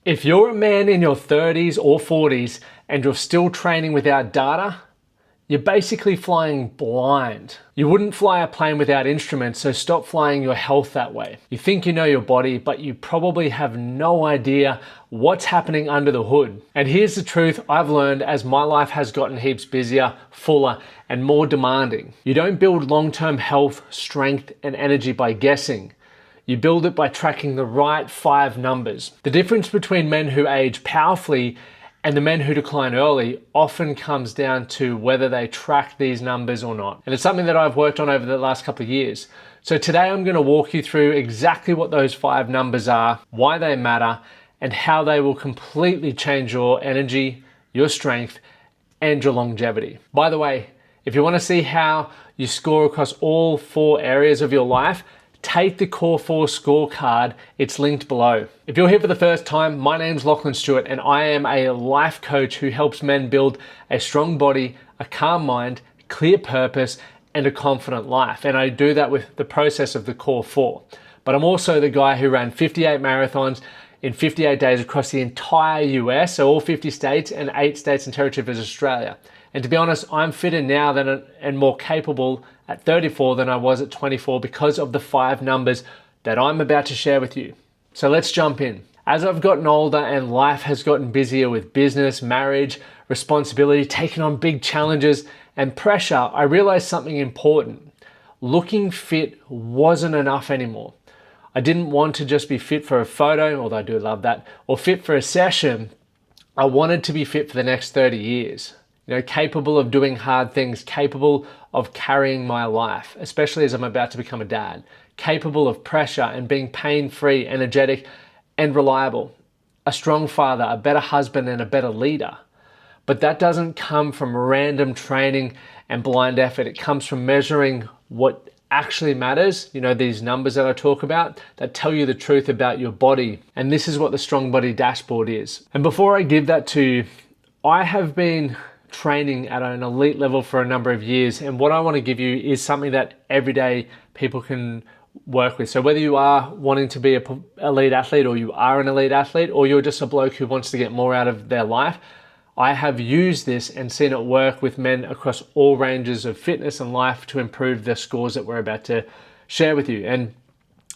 If you're a man in your 30s or 40s and you're still training without data, you're basically flying blind. You wouldn't fly a plane without instruments, so stop flying your health that way. You think you know your body, but you probably have no idea what's happening under the hood. And here's the truth I've learned as my life has gotten heaps busier, fuller, and more demanding. You don't build long-term health, strength, and energy by guessing. You build it by tracking the right 5 numbers. The difference between men who age powerfully and the men who decline early often comes down to whether they track these numbers or not. And it's something that I've worked on over the last couple of years. So today I'm going to walk you through exactly what those 5 numbers are, why they matter, and how they will completely change your energy, your strength, and your longevity. By the way, if you want to see how you score across all 4 areas of your life, take the Core 4 scorecard, it's linked below. If you're here for the first time, my name's Lachlan Stuart and I am a life coach who helps men build a strong body, a calm mind, clear purpose, and a confident life. And I do that with the process of the Core 4. But I'm also the guy who ran 58 marathons in 58 days across the entire US, so all 50 states and 8 states and territories of Australia. And to be honest, I'm fitter now and more capable at 34 than I was at 24 because of the 5 numbers that I'm about to share with you. So let's jump in. As I've gotten older and life has gotten busier with business, marriage, responsibility, taking on big challenges and pressure, I realized something important. Looking fit wasn't enough anymore. I didn't want to just be fit for a photo, although I do love that, or fit for a session. I wanted to be fit for the next 30 years. Capable of doing hard things, capable of carrying my life, especially as I'm about to become a dad, capable of pressure and being pain-free, energetic, and reliable, a strong father, a better husband, and a better leader. But that doesn't come from random training and blind effort. It comes from measuring what actually matters, these numbers that I talk about that tell you the truth about your body. And this is what the Strong Body Dashboard is. And before I give that to you, I have been training at an elite level for a number of years, and what I want to give you is something that everyday people can work with. So whether you are wanting to be an elite athlete, or you are an elite athlete, or you're just a bloke who wants to get more out of their life, I have used this and seen it work with men across all ranges of fitness and life to improve the scores that we're about to share with you. And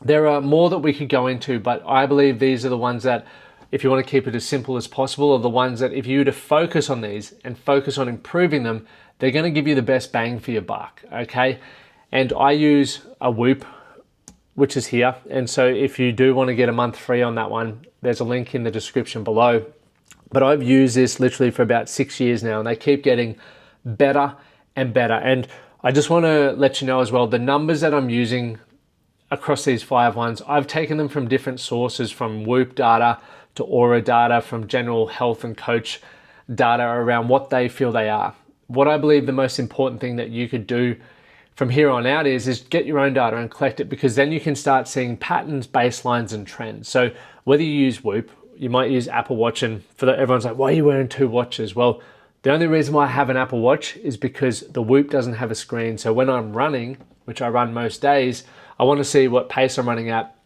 there are more that we could go into, but I believe these are the ones that, if you want to keep it as simple as possible, are the ones that if you were to focus on these and focus on improving them, they're going to give you the best bang for your buck, okay? And I use a Whoop, which is here. And so if you do want to get a month free on that one, there's a link in the description below. But I've used this literally for about 6 years now, and they keep getting better and better. And I just want to let you know as well, the numbers that I'm using across these 5 ones, I've taken them from different sources, from Whoop data to Aura data, from general health and coach data around what they feel they are. What I believe the most important thing that you could do from here on out is get your own data and collect it, because then you can start seeing patterns, baselines, and trends. So whether you use Whoop, you might use Apple Watch, and everyone's like, why are you wearing 2 watches? Well, the only reason why I have an Apple Watch is because the Whoop doesn't have a screen. So when I'm running, which I run most days, I want to see what pace I'm running at.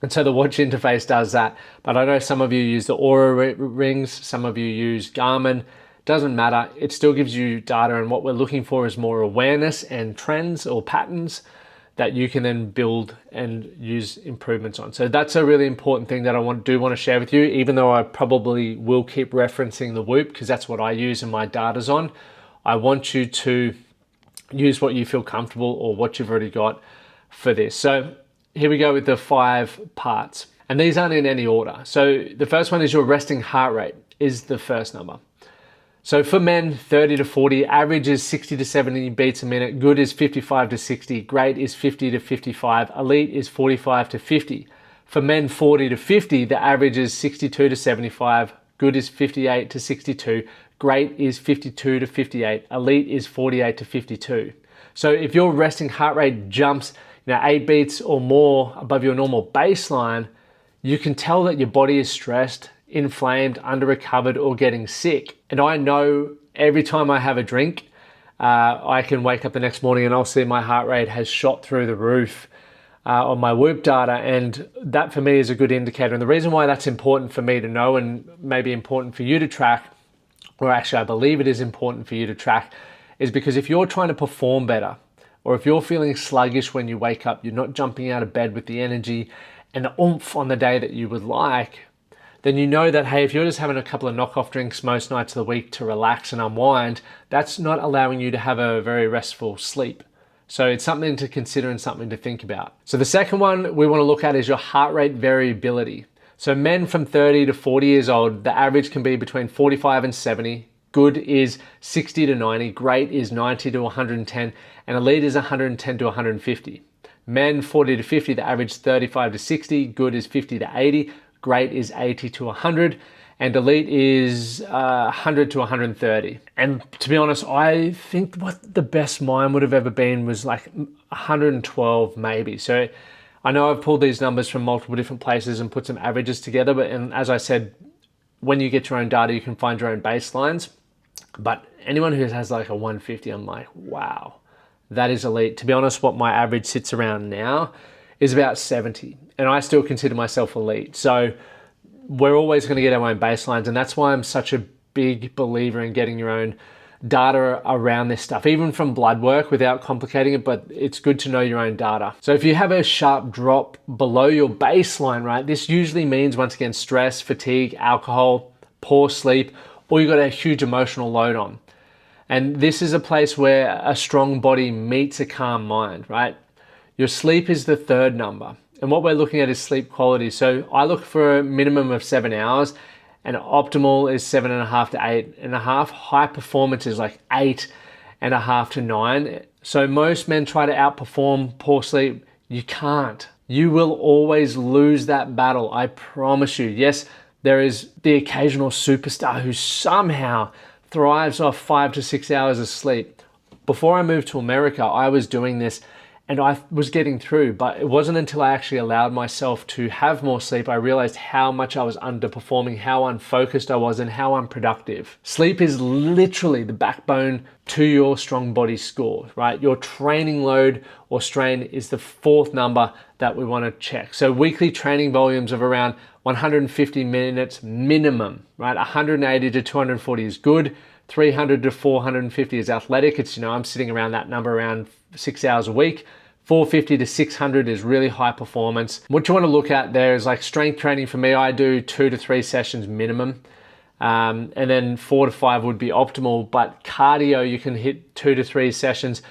And so the watch interface does that. But I know some of you use the Aura rings, some of you use Garmin. Doesn't matter, it still gives you data, and what we're looking for is more awareness and trends or patterns that you can then build and use improvements on. So that's a really important thing that I do want to share with you, even though I probably will keep referencing the Whoop because that's what I use and my data's on. I want you to use what you feel comfortable or what you've already got for this. So here we go with the 5 parts. And these aren't in any order. So the first one is your resting heart rate is the first number. So for men, 30 to 40, average is 60 to 70 beats a minute. Good is 55 to 60. Great is 50 to 55. Elite is 45 to 50. For men 40 to 50, the average is 62 to 75. Good is 58 to 62. Great is 52 to 58. Elite is 48 to 52. So if your resting heart rate jumps 8 beats or more above your normal baseline, you can tell that your body is stressed, inflamed, under-recovered, or getting sick. And I know every time I have a drink, I can wake up the next morning and I'll see my heart rate has shot through the roof. on my Whoop data, and that for me is a good indicator. And the reason why that's important for me to know, and maybe important for you to track, or actually I believe it is important for you to track, is because if you're trying to perform better, or if you're feeling sluggish when you wake up, you're not jumping out of bed with the energy and the oomph on the day that you would like, then you know that, hey, if you're just having a couple of knockoff drinks most nights of the week to relax and unwind, that's not allowing you to have a very restful sleep. So it's something to consider and something to think about. So the second one we want to look at is your heart rate variability. So men from 30 to 40 years old, the average can be between 45 and 70. Good is 60 to 90. Great is 90 to 110. And elite is 110 to 150. Men 40 to 50, the average 35 to 60. Good is 50 to 80. Great is 80 to 100. And elite is 100 to 130. And to be honest, I think what the best mine would have ever been was like 112 maybe. So I know I've pulled these numbers from multiple different places and put some averages together, but and as I said, when you get your own data, you can find your own baselines. But anyone who has like a 150, I'm like, wow, that is elite. To be honest, what my average sits around now is about 70, and I still consider myself elite. So we're always going to get our own baselines, and that's why I'm such a big believer in getting your own data around this stuff, even from blood work without complicating it, but it's good to know your own data. So if you have a sharp drop below your baseline, right, this usually means, once again, stress, fatigue, alcohol, poor sleep, or you've got a huge emotional load on. And this is a place where a strong body meets a calm mind, right? Your sleep is the third number. And what we're looking at is sleep quality. So I look for a minimum of 7 hours, and optimal is 7.5 to 8.5. High performance is like 8.5 to 9. So most men try to outperform poor sleep. You can't. You will always lose that battle, I promise you. Yes, there is the occasional superstar who somehow thrives off 5 to 6 hours of sleep. Before I moved to America, I was doing this and I was getting through, but it wasn't until I actually allowed myself to have more sleep, I realized how much I was underperforming, how unfocused I was, and how unproductive. Sleep is literally the backbone to your strong body score, right? Your training load or strain is the fourth number that we want to check. So weekly training volumes of around 150 minutes minimum, right? 180 to 240 is good. 300 to 450 is athletic. It's, I'm sitting around that number around 6 hours a week. 450 to 600 is really high performance. What you want to look at there is like strength training. For me, I do 2 to 3 sessions minimum. And then 4 to 5 would be optimal. But cardio, you can hit 2 to 3 sessions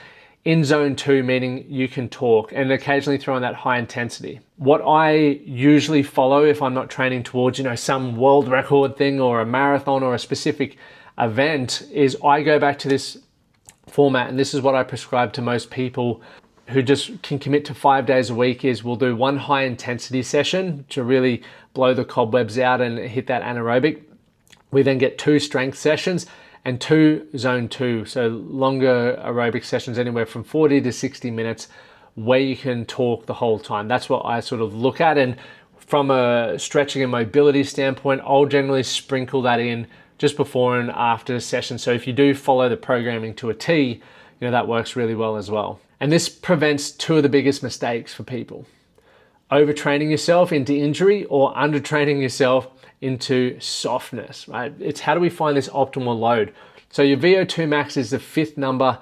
in zone 2, meaning you can talk, and occasionally throw in that high intensity. What I usually follow if I'm not training towards, some world record thing or a marathon or a specific event, is I go back to this format, and this is what I prescribe to most people who just can commit to 5 days a week. Is we'll do one high intensity session to really blow the cobwebs out and hit that anaerobic. We then get 2 strength sessions and 2 zone 2, so longer aerobic sessions, anywhere from 40 to 60 minutes, where you can talk the whole time. That's what I sort of look at. And from a stretching and mobility standpoint, I'll generally sprinkle that in just before and after session. So if you do follow the programming to a T, that works really well as well. And this prevents 2 of the biggest mistakes for people: overtraining yourself into injury or undertraining yourself into softness, right? It's how do we find this optimal load? So your VO2 max is the 5th number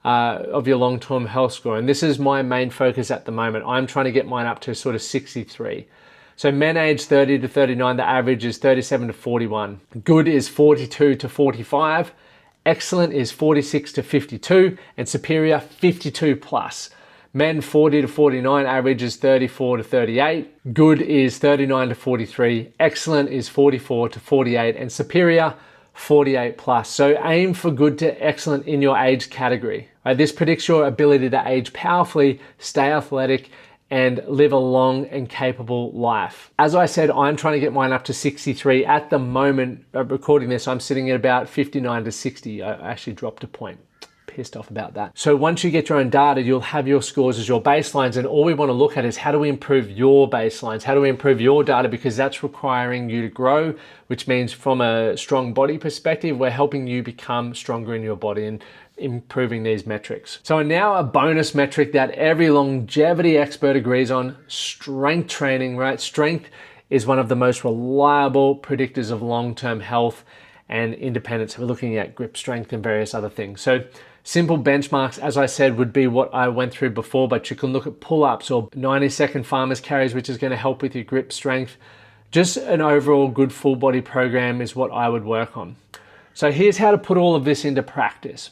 of your long-term health score. And this is my main focus at the moment. I'm trying to get mine up to sort of 63. So men age 30 to 39, the average is 37 to 41. Good is 42 to 45. Excellent is 46 to 52. And superior, 52 plus. Men 40 to 49, average is 34 to 38. Good is 39 to 43. Excellent is 44 to 48. And superior, 48 plus. So aim for good to excellent in your age category. Right? This predicts your ability to age powerfully, stay athletic, and live a long and capable life. As I said, I'm trying to get mine up to 63. At the moment of recording this, I'm sitting at about 59 to 60. I actually dropped a point. pissed off about that. So once you get your own data, you'll have your scores as your baselines, and all we want to look at is how do we improve your baselines? How do we improve your data? Because that's requiring you to grow, which means from a strong body perspective, we're helping you become stronger in your body and improving these metrics. So now a bonus metric that every longevity expert agrees on, strength training, right? Strength is one of the most reliable predictors of long-term health and independence. We're looking at grip strength and various other things. So simple benchmarks, as I said, would be what I went through before, but you can look at pull-ups or 90-second farmer's carries, which is going to help with your grip strength. Just an overall good full body program is what I would work on. So here's how to put all of this into practice.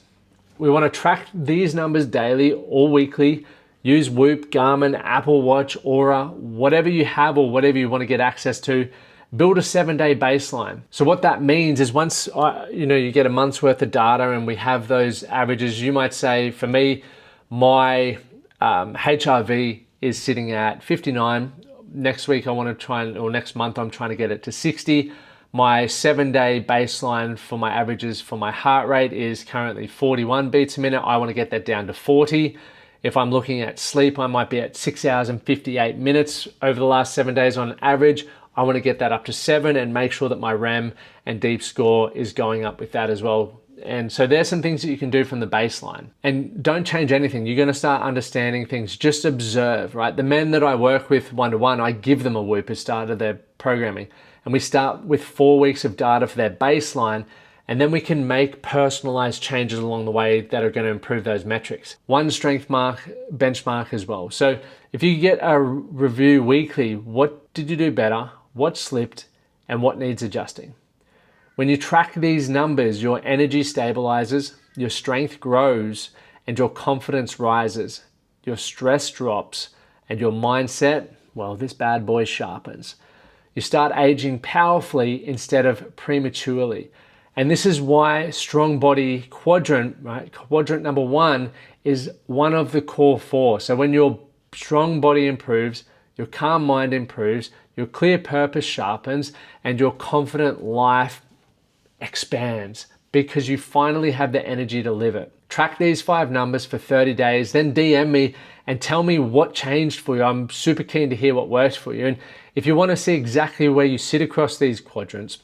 We want to track these numbers daily or weekly. Use Whoop, Garmin, Apple Watch, Aura, whatever you have or whatever you want to get access to. Build a 7-day baseline. So what that means is once you get a month's worth of data and we have those averages, you might say, for me, my HRV is sitting at 59. Next week I want to or next month I'm trying to get it to 60. My 7-day baseline for my averages for my heart rate is currently 41 beats a minute. I want to get that down to 40. If I'm looking at sleep, I might be at 6 hours and 58 minutes over the last 7 days on average. I want to get that up to 7 and make sure that my REM and deep score is going up with that as well. And so there's some things that you can do from the baseline. And don't change anything. You're going to start understanding things. Just observe, right? The men that I work with one-to-one, I give them a Whoop as start of their programming. And we start with 4 weeks of data for their baseline, and then we can make personalized changes along the way that are going to improve those metrics. One strength benchmark as well. So if you get a review weekly, what did you do better? What slipped? And what needs adjusting? When you track these numbers, your energy stabilizes, your strength grows, and your confidence rises. Your stress drops, and your mindset, well, this bad boy sharpens. You start aging powerfully instead of prematurely. And this is why strong body quadrant, right? Quadrant number 1 is one of the core 4. So when your strong body improves, your calm mind improves, your clear purpose sharpens, and your confident life expands because you finally have the energy to live it. Track these 5 numbers for 30 days, then DM me and tell me what changed for you. I'm super keen to hear what works for you. And if you want to see exactly where you sit across these quadrants,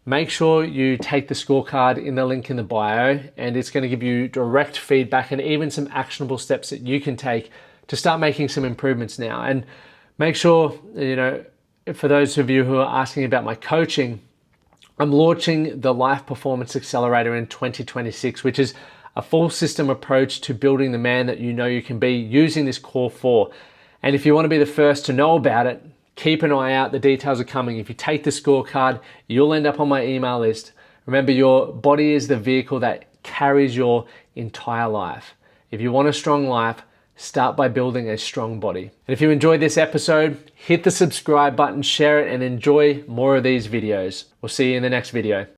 make sure you take the scorecard in the link in the bio, and it's going to give you direct feedback and even some actionable steps that you can take to start making some improvements now. And make sure, for those of you who are asking about my coaching, I'm launching the Life Performance Accelerator in 2026, which is a full system approach to building the man that you know you can be using this core 4. And if you want to be the first to know about it, keep an eye out. The details are coming. If you take the scorecard, you'll end up on my email list. Remember, your body is the vehicle that carries your entire life. If you want a strong life, start by building a strong body. And if you enjoyed this episode, hit the subscribe button, share it, and enjoy more of these videos. We'll see you in the next video.